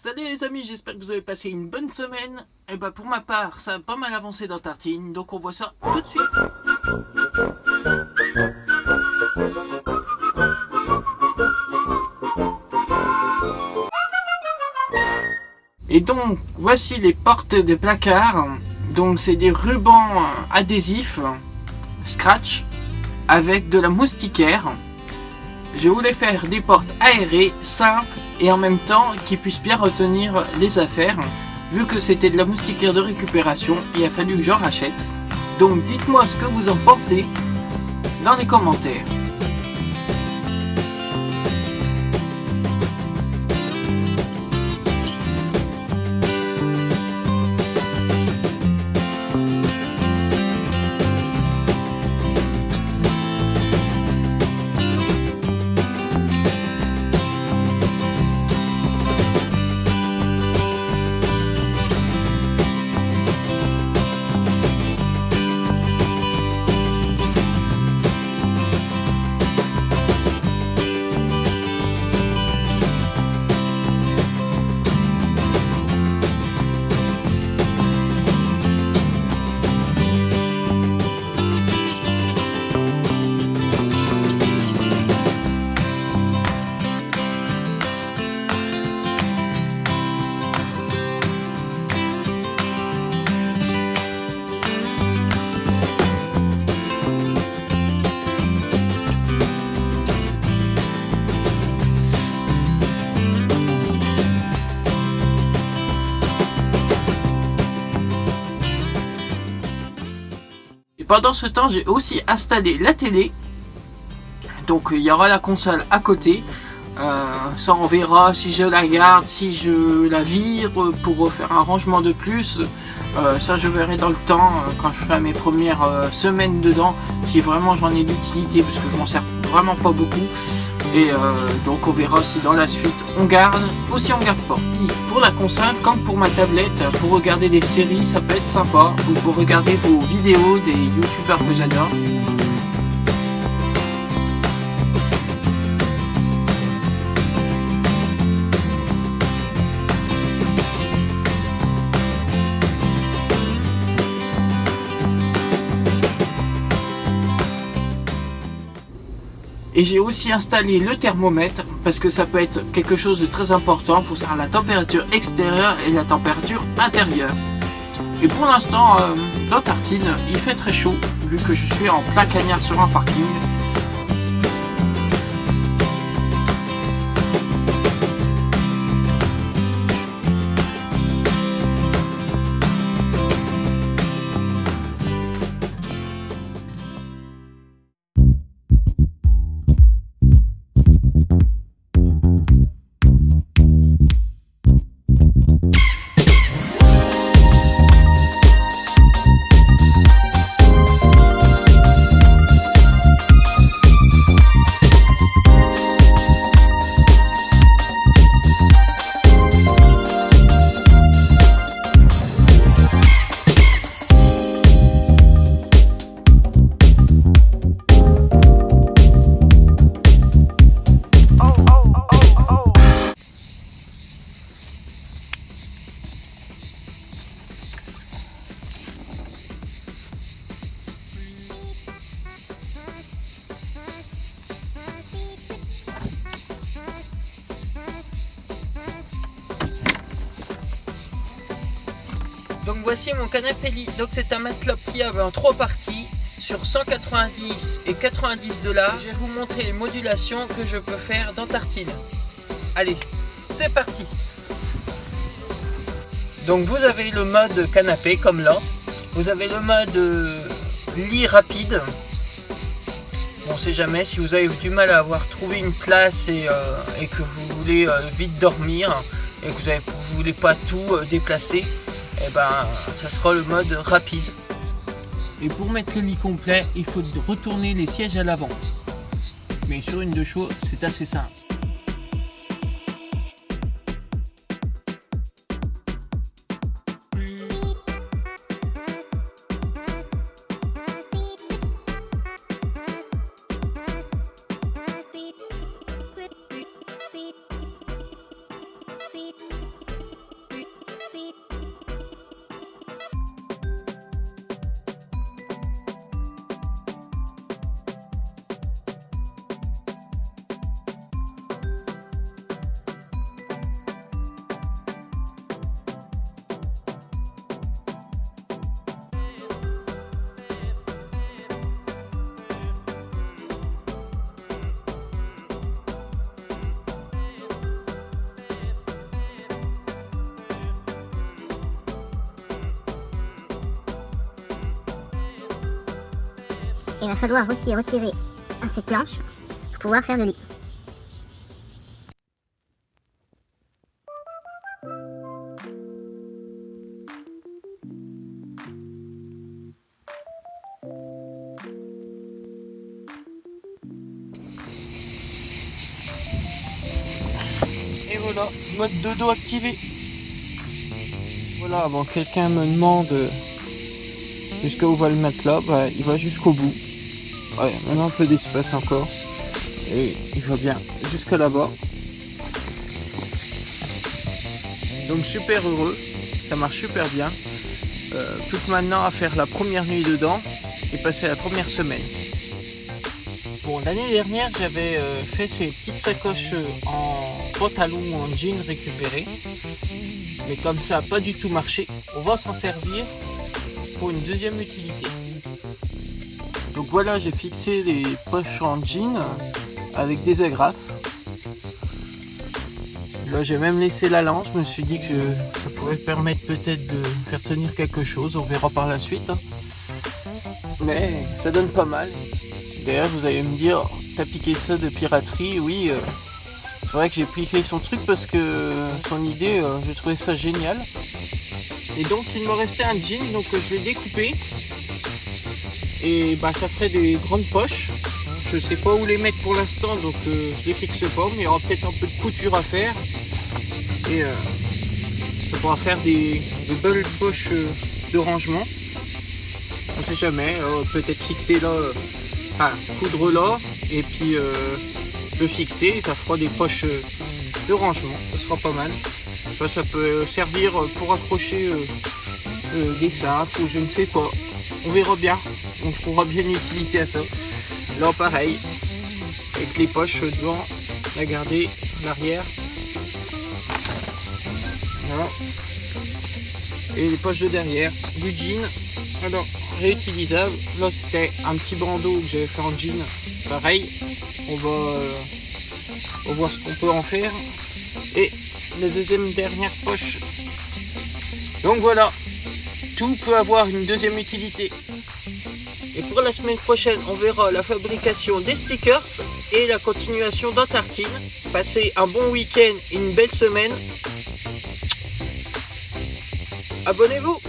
Salut les amis, j'espère que vous avez passé une bonne semaine. Et bah pour ma part, ça a pas mal avancé dans Tartine, donc on voit ça tout de suite. Et donc, voici les portes de placard. Donc c'est des rubans adhésifs, scratch, avec de la moustiquaire. Je voulais faire des portes aérées, simples, et en même temps qui puissent bien retenir les affaires. Vu que c'était de la moustiquaire de récupération, il a fallu que j'en rachète. Donc dites-moi ce que vous en pensez dans les commentaires. Pendant ce temps, j'ai aussi installé la télé. Donc il y aura la console à côté. Ça on verra si je la garde, si je la vire pour faire un rangement de plus. Ça je verrai dans le temps quand je ferai mes premières semaines dedans. Si vraiment j'en ai l'utilité parce que je m'en sers vraiment pas beaucoup. Et donc on verra si dans la suite on garde ou si on garde pas. Pour la console comme pour ma tablette, pour regarder des séries ça peut être sympa. Ou pour regarder vos vidéos des youtubeurs que j'adore. Et j'ai aussi installé le thermomètre parce que ça peut être quelque chose de très important pour savoir la température extérieure et la température intérieure. Et pour l'instant, dans Tartine, il fait très chaud vu que je suis en plein cagnard sur un parking. Donc voici mon canapé lit. Donc c'est un matelas pliable en 3 parties sur 190 et 90 $. Je vais vous montrer les modulations que je peux faire dans Tartine. Allez, c'est parti. Donc vous avez le mode canapé comme là. Vous avez le mode lit rapide. On sait jamais si vous avez du mal à avoir trouvé une place et que vous voulez vite dormir et que vous voulez pas tout déplacer. Et ben ça sera le mode rapide. Et pour mettre le lit complet, il faut retourner les sièges à l'avant. Mais sur une de chaux, c'est assez simple. il va falloir aussi retirer cette planche pour pouvoir faire le lit. Et voilà, mode dodo activé. Voilà, bon, quelqu'un me demande jusqu'où va le matelas, bah, il va jusqu'au bout. Ouais, maintenant un peu d'espace encore. Et il va bien jusqu'à là-bas. Donc super heureux, ça marche super bien. Plus que maintenant à faire la première nuit dedans et passer la première semaine. Bon, l'année dernière j'avais fait ces petites sacoches en pantalon ou en jean récupéré. Mais comme ça n'a pas du tout marché, on va s'en servir pour une deuxième utilité. Donc voilà, j'ai fixé les poches en jean avec des agrafes. Là j'ai même laissé la lance, je me suis dit que ça pourrait permettre peut-être de faire tenir quelque chose, on verra par la suite. Mais ça donne pas mal. D'ailleurs vous allez me dire, t'as piqué ça de piraterie? Oui, c'est vrai que j'ai piqué son truc parce que son idée, j'ai trouvé ça génial. Et donc il me restait un jean, donc je l'ai découpé. Et bah ça ferait des grandes poches. Je sais pas où les mettre pour l'instant, donc je les fixe pas, mais il y aura peut-être un peu de couture à faire. Et ça pourra faire des belles poches de rangement. On sait jamais, peut-être fixer là, enfin coudre là, et puis le fixer, ça fera des poches de rangement, ça sera pas mal. Ça peut servir pour accrocher des sacs ou je ne sais pas. On verra bien, on trouvera bien une utilité à ça. Là pareil, avec les poches devant, la garder l'arrière. Voilà. Et les poches de derrière, du jean, alors réutilisable. Là c'était un petit bandeau que j'avais fait en jean, pareil. On va voir ce qu'on peut en faire. Et la deuxième dernière poche. Donc voilà, tout peut avoir une deuxième utilité. Et pour la semaine prochaine, on verra la fabrication des stickers et la continuation d'Antartine. Passez un bon week-end et une belle semaine. Abonnez-vous!